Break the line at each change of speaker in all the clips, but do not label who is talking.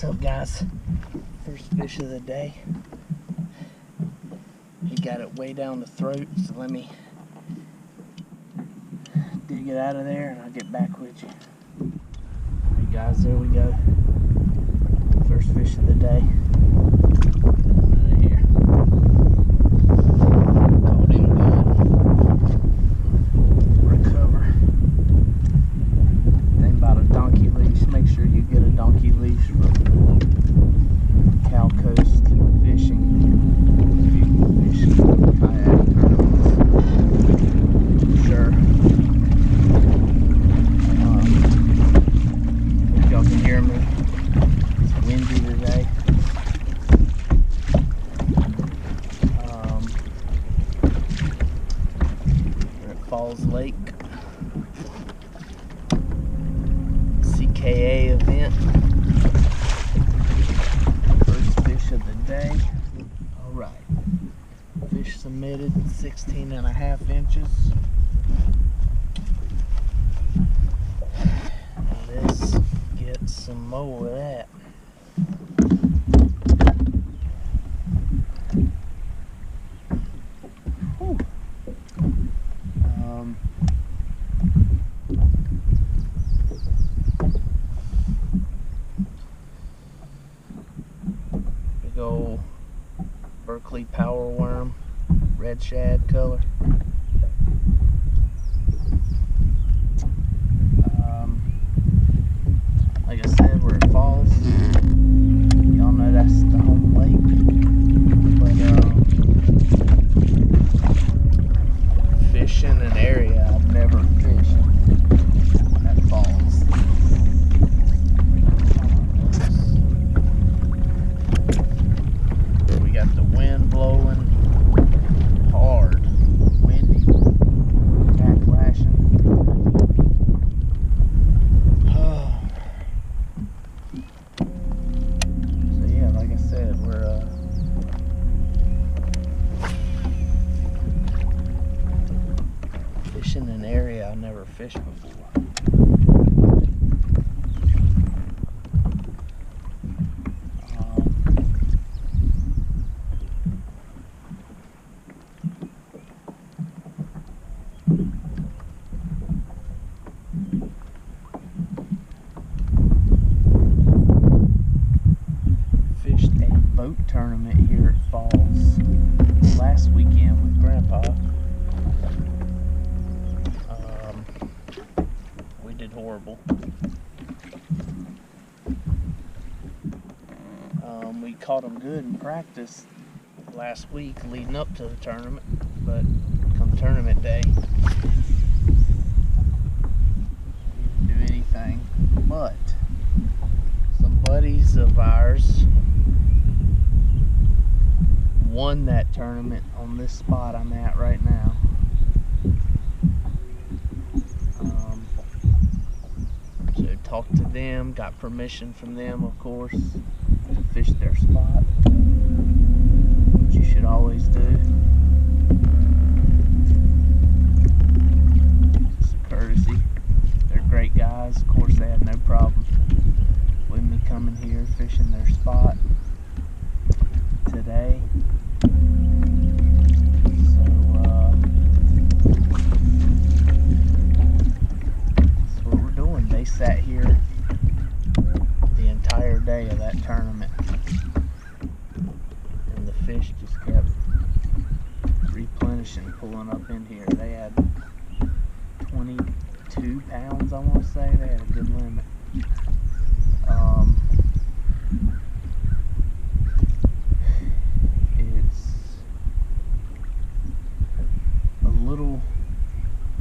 What's up, guys? First fish of the day. He got it way down the throat, so let me dig it out of there and I'll get back with you. Alright guys, there we go. First fish of the day. Right here. Caught him good. Recover. Thing about a donkey leash, make sure you get a donkey leash from Cal Coast Fishing. If you fish kayak tournaments. Sure. If y'all can hear me, it's windy today. We're at Falls Lake. CKA event. First fish of the day. Alright. Fish submitted 16.5 inches. Let's get some more of that. Whew. Big old Berkley PowerBait, Red Shad color. Like I said, we're at Falls. Y'all know that's the home lake. But fishing an area I've never fished at Falls. We got the wind blowing hard, windy, backlashing. So yeah, like I said, we're fishing an area I never fished before. Fished a boat tournament here at Falls last weekend with Grandpa. We did horrible. We caught them good in practice last week leading up to the tournament, but come tournament day, we didn't do anything. But some buddies of ours won that tournament on this spot I'm at right now. So talked to them, got permission from them, of course, to fish their spot, which you should always do. It's a courtesy. They're great guys. Of course, they had no problem with me coming here fishing their spot today. So that's what we're doing. They sat here the entire day of that tournament, and the fish just kept replenishing, pulling up in here. They had 22 pounds, I want to say. They had a good limit. It's a little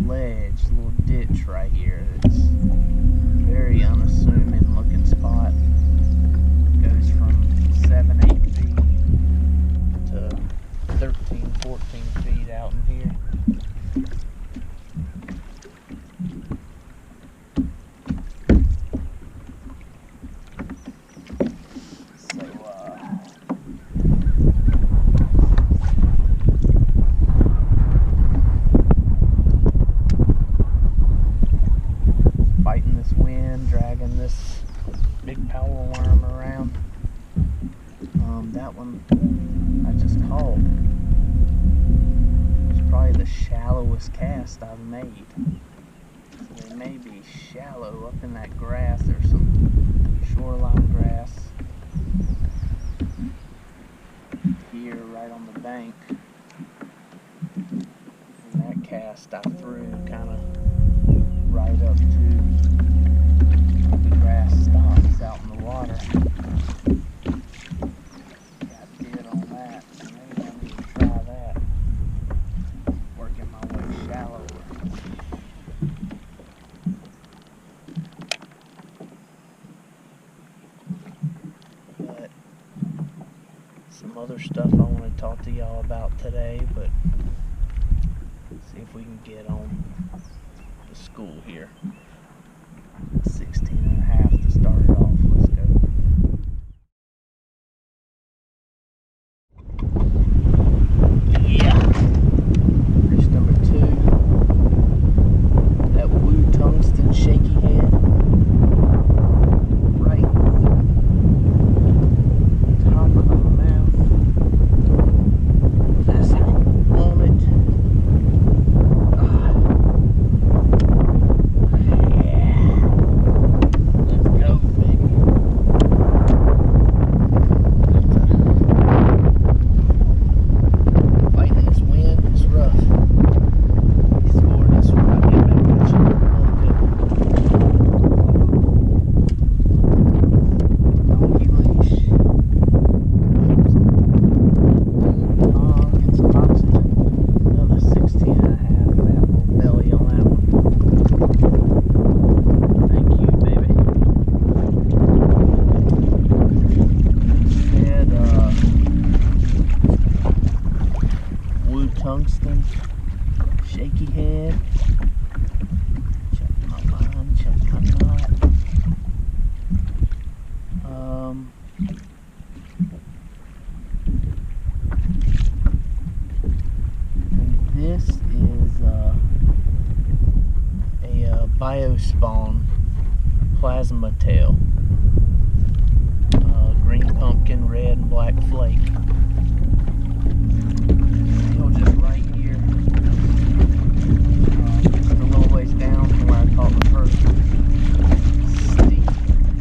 ledge, a little ditch right here. It's very unassuming looking spot. It goes from 7-8 feet to 13-14 feet out in here. Fighting this wind, dragging this big power worm around. That one I just caught. It's probably the shallowest cast I've made. So they may be shallow up in that grass. There's some shoreline grass here right on the bank. And that cast I threw kind of right up to the grass stops out in the water. Got dead on that, so maybe I need to try that. Working my way shallower. But some other stuff I want to talk to y'all about today, but see if we can get on the school here. 16.5 to start it off. Let's go. Yeah. Fish number 2. That Tungsten shaky head. Right. Top of the mouth. Just on it. Tungsten, shaky head. Check my line, check my knot. And this is a Biospawn Plasma Tail. Green pumpkin, red and black flake. Right here, just a little ways down from where I caught the first steep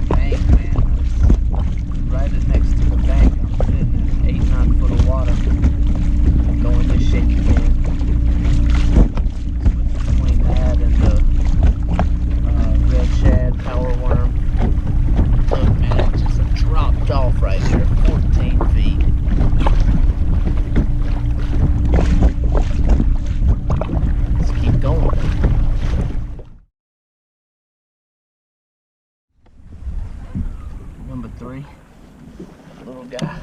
bank, man. Right next to the bank, I'm sitting in 8-9 foot of water, going this shaky head. Switch between that and the Red Shad power worm. Look, man, it just dropped off right here, 14 feet. Going. Number 3, little guy.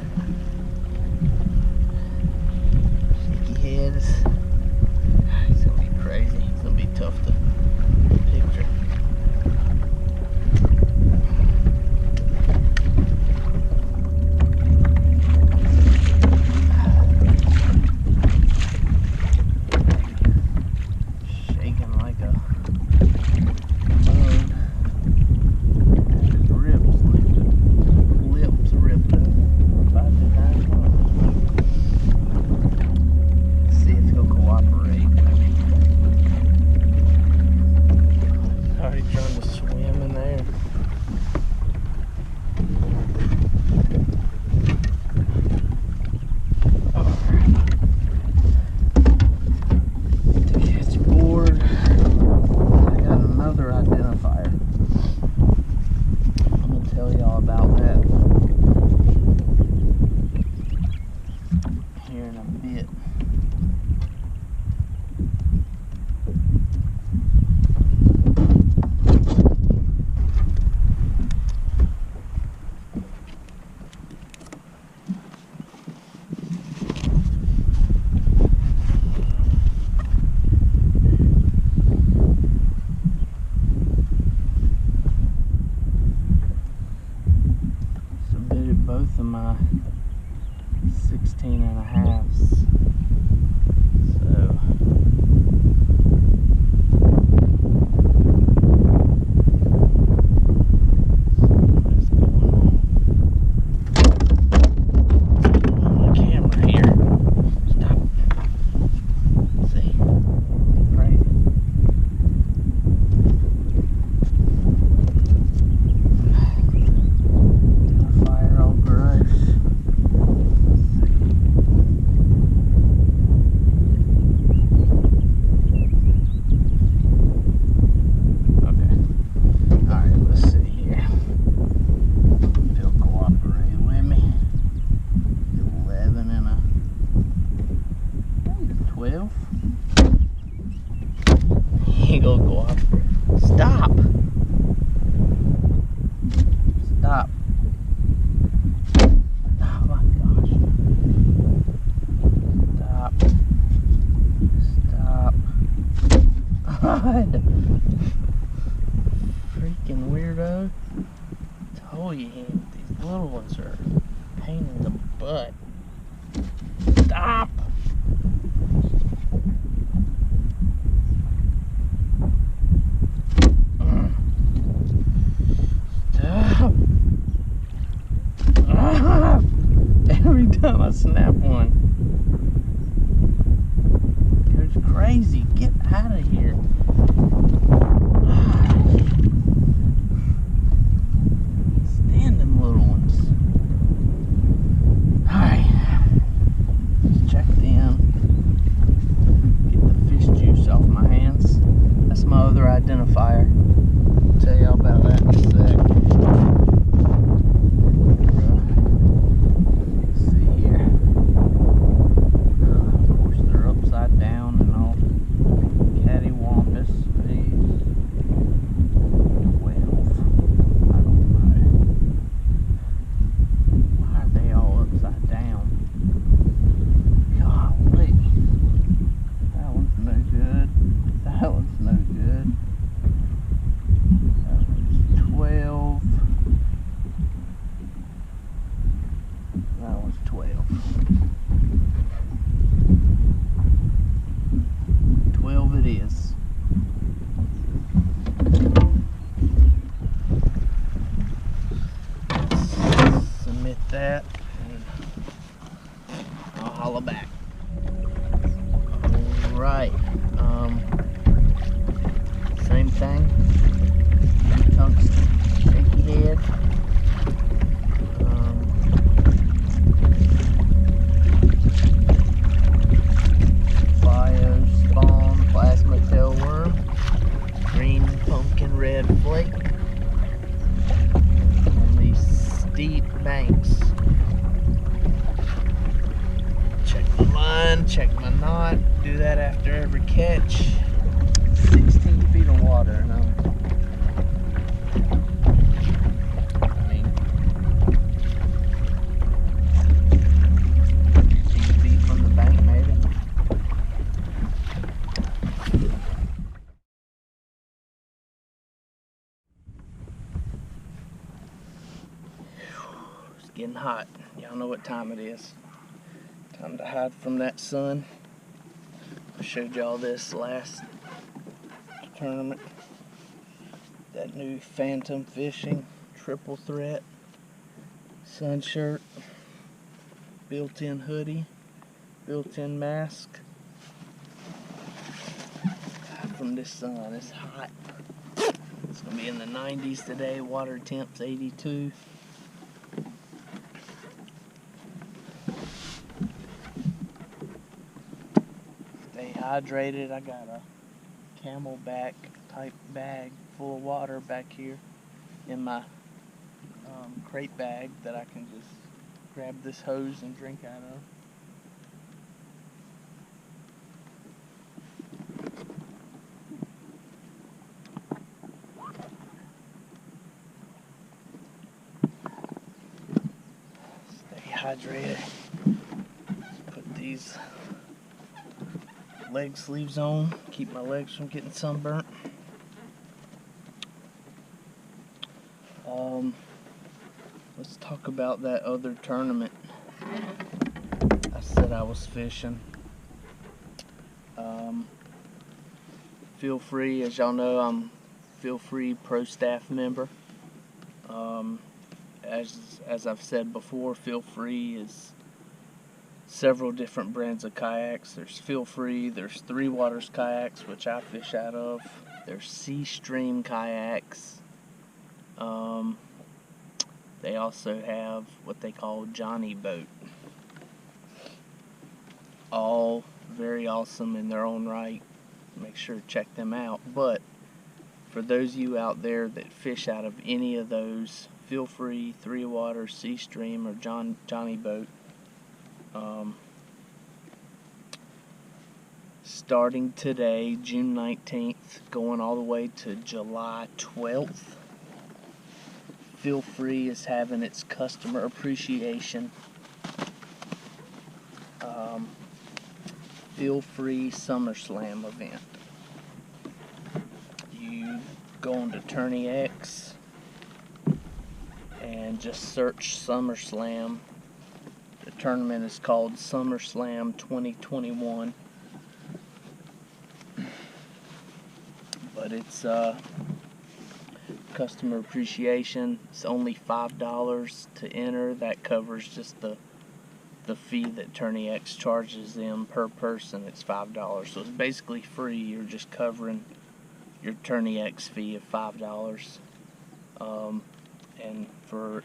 Shaky head. He's gonna be crazy. He's gonna be tough to picture. Both of my 16.5s. So let's weirdo. Told you him. These little ones are a pain in the butt. Stop! Stop! Ah! Every time I snap one, it goes crazy. Get out of here. Stand them little ones. Alright. Let's check them. Get the fish juice off my hands. That's my other identifier. I'll tell y'all about that in a sec. Let's see here. Of course, they're upside down and all cattywampus. These 12. I don't know. Why are they all upside down? Golly. That one's no good. That one's no good. That one's 12. That one's 12. 12 it is. Let's submit that and I'll holla back. Alright. Same thing. Tungsten shaky head. Biospawn Plasma Tail worm. Green pumpkin red flake. On these steep banks. Check my line, check my knot. Do that after every catch. 16 feet of water, and I mean, 15 feet from the bank, maybe. It's getting hot. Y'all know what time it is. Time to hide from that sun. I showed y'all this last tournament. That new Phantom Fishing triple threat sun shirt, built-in hoodie, built-in mask. Hide from this sun. It's hot. It's gonna be in the 90s today. Water temp's 82. Stay hydrated. I got a Camelback type bag full of water back here in my crate bag that I can just grab this hose and drink out of. Stay hydrated. Put these leg sleeves on, keep my legs from getting sunburnt. Let's talk about that other tournament I said I was fishing. Feelfree, as y'all know, I'm Feelfree Pro staff member. As I've said before, Feelfree is several different brands of kayaks. There's Feelfree, there's Three Waters kayaks, which I fish out of. There's Sea Stream kayaks. They also have what they call Johnny Boat. All very awesome in their own right. Make sure to check them out. But for those of you out there that fish out of any of those, Feelfree, Three Waters, Sea Stream, or Johnny Boat, starting today, June 19th, going all the way to July 12th, Feelfree is having its customer appreciation Feelfree SummerSlam event. You go on to Tourney X, and just search SummerSlam. The tournament is called SummerSlam 2021. But it's customer appreciation. It's only $5 to enter. That covers just the fee that Tourney X charges them per person. It's $5, so it's basically free. You're just covering your Tourney X fee of $5, and for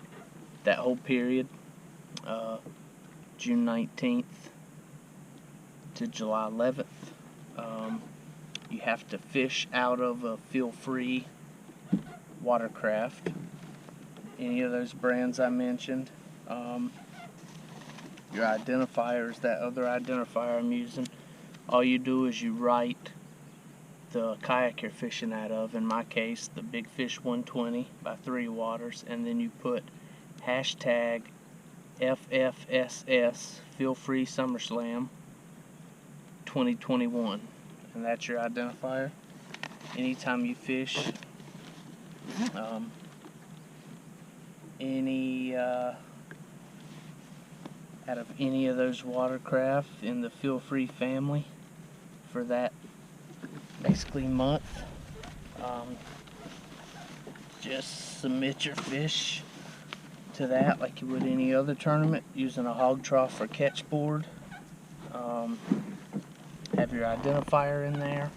that whole period, June 19th to July 11th, you have to fish out of a Feelfree watercraft, any of those brands I mentioned. Your identifier is that other identifier I'm using. All you do is you write the kayak you're fishing out of, in my case the Big Fish 120 by 3 Waters, and then you put hashtag FFSS Feelfree SummerSlam 2021, and that's your identifier. Anytime you fish out of any of those watercraft in the Feelfree family for that basically month, just submit your fish to that like you would any other tournament, using a hog trough or catch board. Have your identifier in there.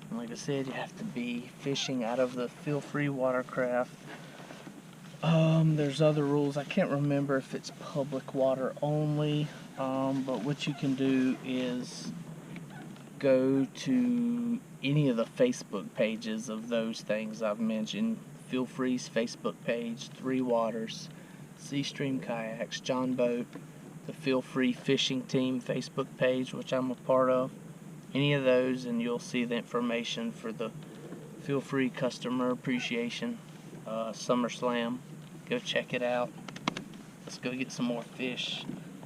And like I said, you have to be fishing out of the Feelfree watercraft. There's other rules. I can't remember if it's public water only, but what you can do is go to any of the Facebook pages of those things I've mentioned. Feelfree's Facebook page, 3 Waters, Seastream Kayaks, John Boat, the Feelfree Fishing Team Facebook page, which I'm a part of. Any of those, and you'll see the information for the Feelfree Customer Appreciation SummerSlam. Go check it out. Let's go get some more fish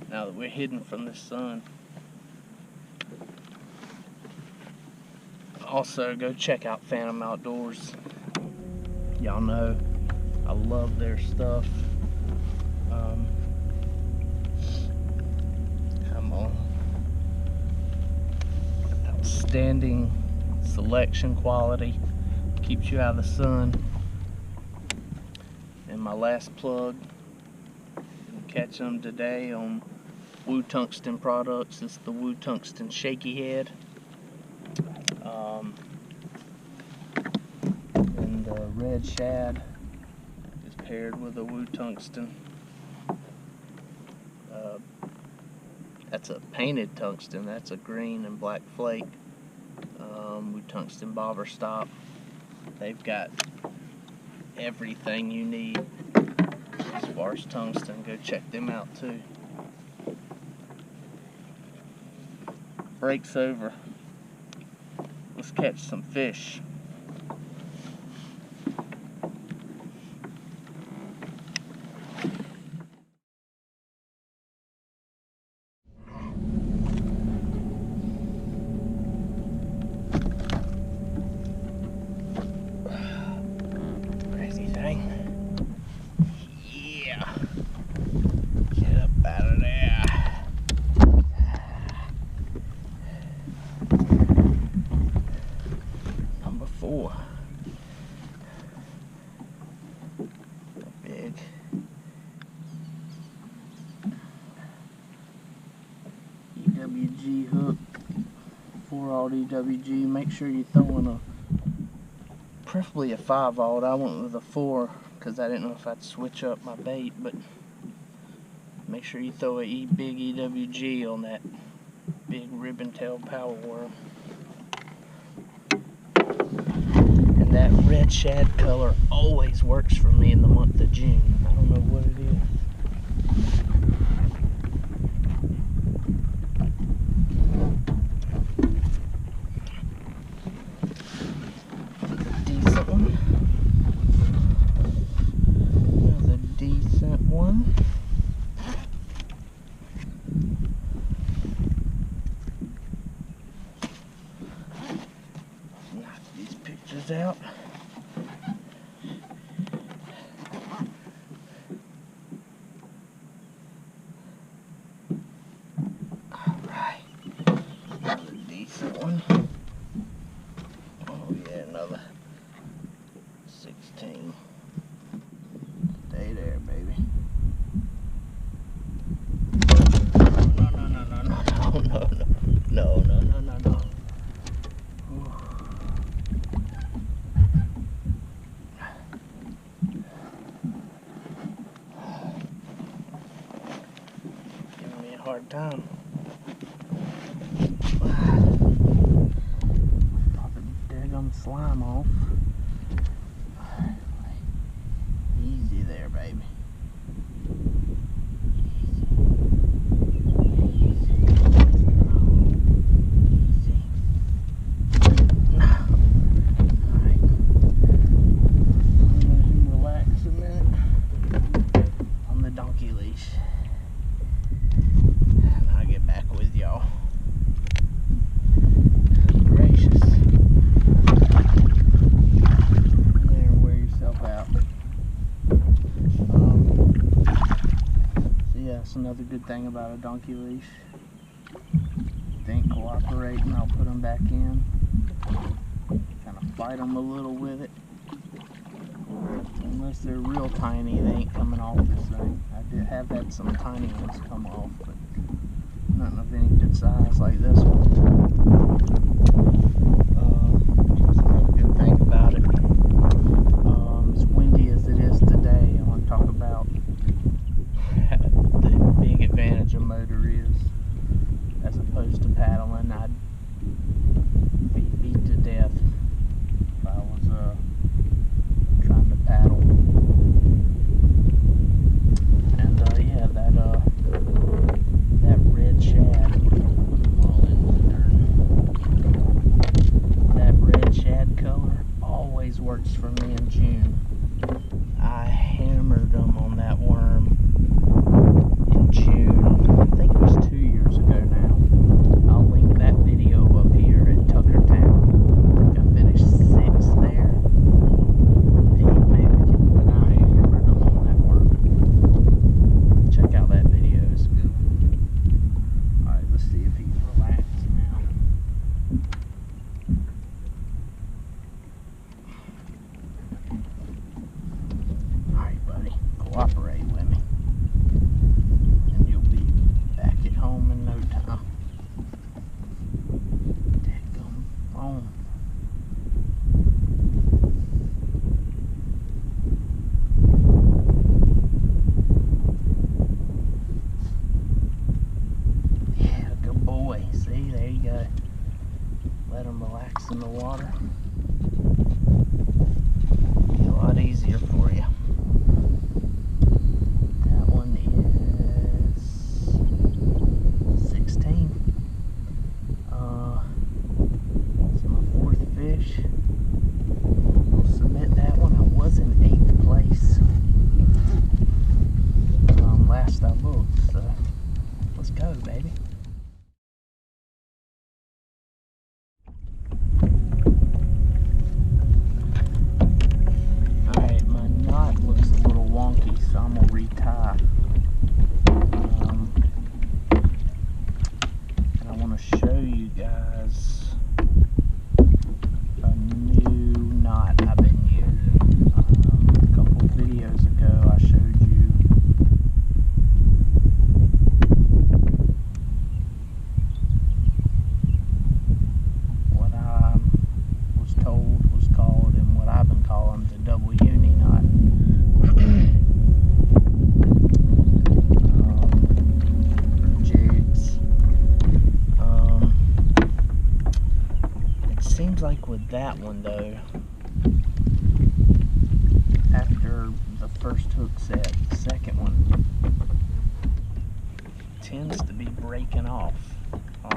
now that we're hidden from the sun. Also, go check out Phantom Outdoors. Y'all know I love their stuff. Come on. Outstanding selection quality. Keeps you out of the sun. And my last plug, you can catch them today on Woo Tungsten products. It's the Woo Tungsten Shaky Head. And the Red Shad is paired with a Woo Tungsten. That's a painted tungsten. That's a green and black flake. Woo Tungsten bobber stop. They've got everything you need as far as tungsten. Go check them out too. Break's over. Let's catch some fish. Big. EWG hook, 4/0 EWG. Make sure you're throwing preferably a 5/0. I went with a 4 because I didn't know if I'd switch up my bait, but make sure you throw a big EWG on that big ribbon tail power worm. And that Red Shad color always works for me in the month of June. I don't know what it is. Decent one. Another decent one. Knock these pictures out. 16. Stay there, baby. No. Giving me a hard time. Popping daggum slime off. Easy there, baby. Another good thing about a donkey leash. If they ain't cooperating, I'll put them back in. Kind of fight them a little with it. Unless they're real tiny, they ain't coming off this thing. I have had some tiny ones come off, but nothing of any good size like this one. That's another good thing about it. As windy as it is today, I want to talk about the big advantage a motor is as opposed to paddling. I'd be beat to death if I was trying to paddle. And yeah, that Red Shad, that Red Shad color always works for me in June. I hammered them on that worm in June. I think it was 2 years ago now. I'll link that video up here at Tuckertown. I finished 6th there. 8 maybe, but I hammered them on that worm. Check out that video, it's a good one. Alright, let's see if he's relaxed now. Alright, buddy, cooperate with me. Home in no time. Daggum phone. Yeah, good boy. See, there you go. Let him relax in the water. Be a lot easier for you. That one is 16. It's my 4th fish. I'll submit that one. I was in 8th place last I looked, so let's go, baby. Alright, my knot looks a little wonky, so I'm gonna retie. Show you guys a new knot I've been using. A couple videos ago I showed you what I was told was called and what I've been calling the double uni knot. For jigs. Seems like with that one though, after the first hook set, the second one tends to be breaking off. I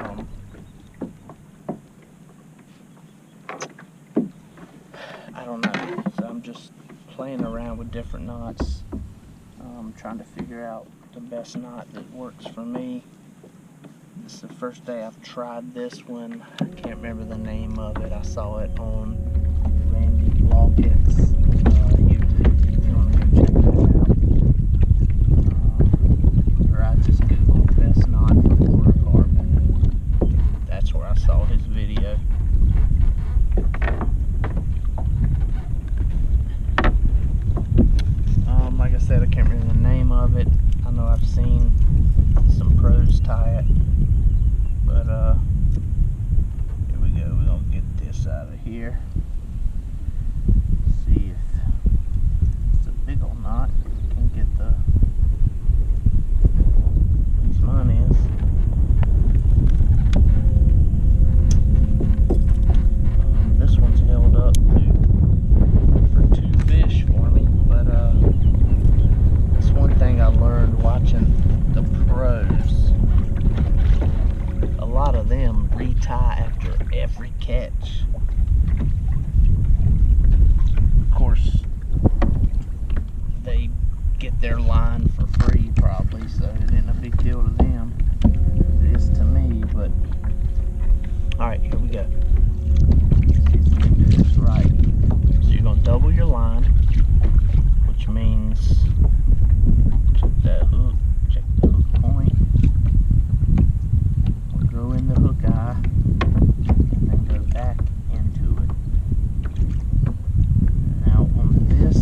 don't know, so I'm just playing around with different knots, trying to figure out the best knot that works for me. This is the first day I've tried this one. I can't remember the name of it. I saw it on Randy Blockett's YouTube. If you want to go check that out. Or I just googled best knot for fluorocarbon. That's where I saw his video. can't remember the name of it. I know I've seen some pros tie it, but here we go. We're gonna get this out of here. See if it's a big old knot. Can get the, at least mine is. This one's held up for 2 fish for me, but that's one thing I learned watching the pros. A lot of them retie after every catch. Of course, they get their line for free probably, so it ain't a big deal to them. It is to me, but alright, here we go. See if we can do this right. So you're gonna double your line, which means check that hook, check the hook point. We'll go in the hook eye and then go back into it. Now on this,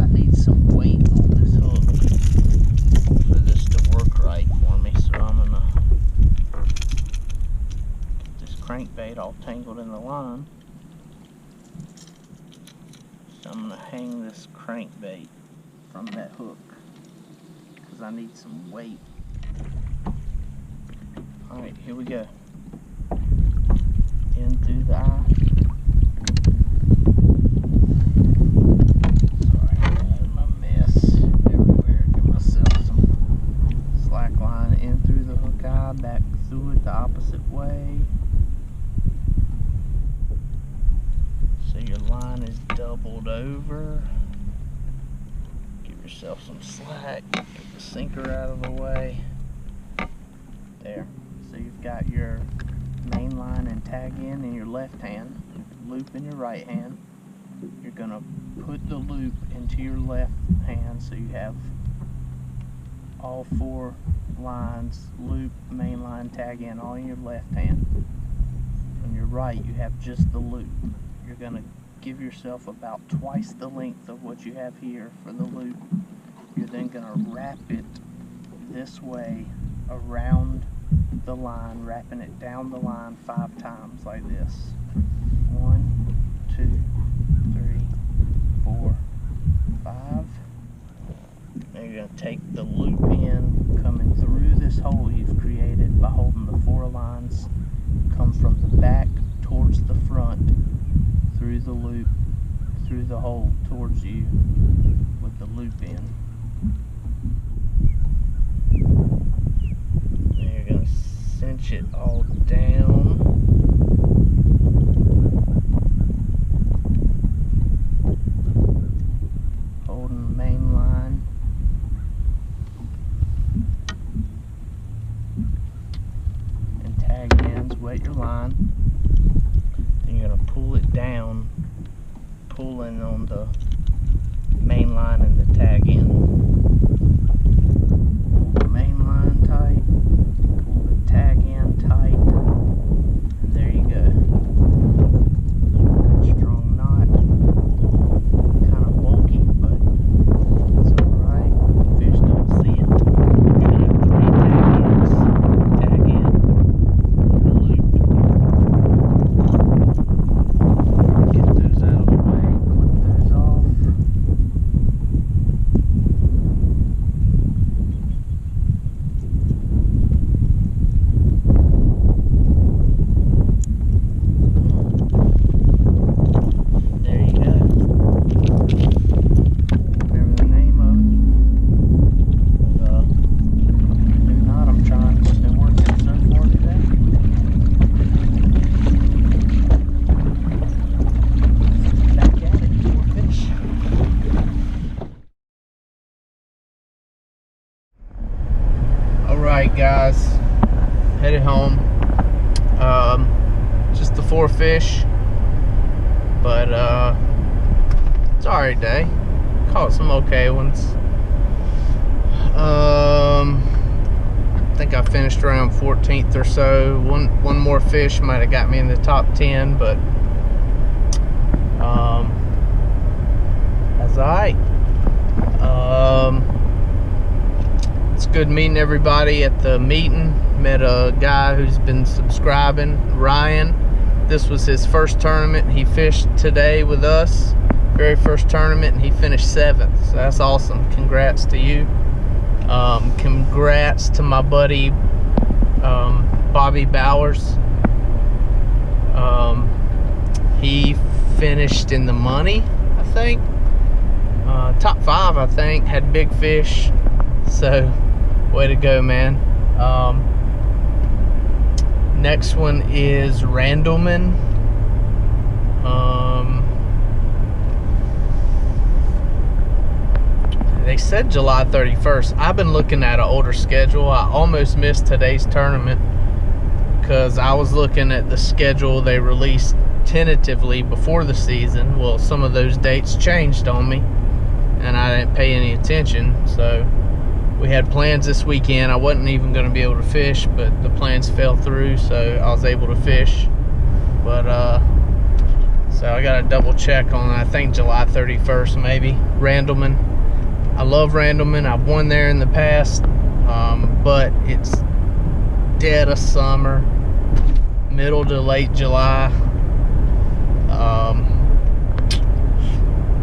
I need some weight on this hook for this to work right for me. So I'm gonna get this crankbait all tangled in the line. So I'm gonna hang this crankbait from that hook because I need some weight. Alright, here we go. In through the eye. Sorry, I had my mess everywhere. Give myself some slack line in through the hook eye, back through it the opposite way. So your line is doubled over. Give yourself some slack. Get the sinker out of the way. There. So you've got your main line and tag in your left hand, loop in your right hand. You're gonna put the loop into your left hand so you have all 4 lines, loop, main line, tag in, all in your left hand. On your right you have just the loop. You're gonna give yourself about twice the length of what you have here for the loop. You're then gonna wrap it this way around the line, wrapping it down the line 5 times like this. 1, 2, 3, 4, 5. Now you're going to take the loop in, coming through this hole you've created by holding the 4 lines, come from the back towards the front, through the loop, through the hole towards you with the loop in. Cinch it all down. Holding the main line. And tag ends, wet your line. Then you're going to pull it down, pulling on the main line and the tag end. Hold the main line tight. Tag in tight, and there you go. Good strong knot. Kind of bulky, but it's alright. Fish don't see it. You're gonna have 3 tag in on the loop. Get those out of the way, clip those off. Alright guys, headed home. Just the 4 fish, but it's alright day. Caught some okay ones. I think I finished around 14th or so. One more fish might have got me in the top 10, but that's alright. good meeting everybody at the meeting. Met a guy who's been subscribing, Ryan. This was his first tournament. He fished today with us, very first tournament, and he finished 7th. So that's awesome. Congrats to you. Congrats to my buddy Bobby Bowers. He finished in the money, I think. Top 5, I think. Had big fish. So, way to go, man. Next one is Randleman. They said July 31st. I've been looking at an older schedule. I almost missed today's tournament because I was looking at the schedule they released tentatively before the season. Well, some of those dates changed on me and I didn't pay any attention. So we had plans this weekend. I wasn't even going to be able to fish, but the plans fell through, so I was able to fish. But so I got to double check on, I think July 31st maybe. Randleman. I love Randleman. I've won there in the past, but it's dead of summer, middle to late July.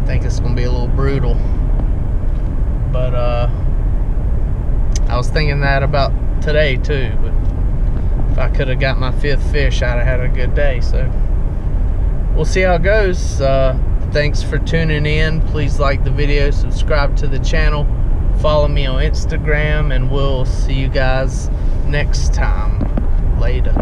I think it's gonna be a little brutal, but I was thinking that about today too. But if I could have got my 5th fish, I'd have had a good day. So we'll see how it goes. Thanks for tuning in. Please like the video, subscribe to the channel, follow me on Instagram, and we'll see you guys next time. Later.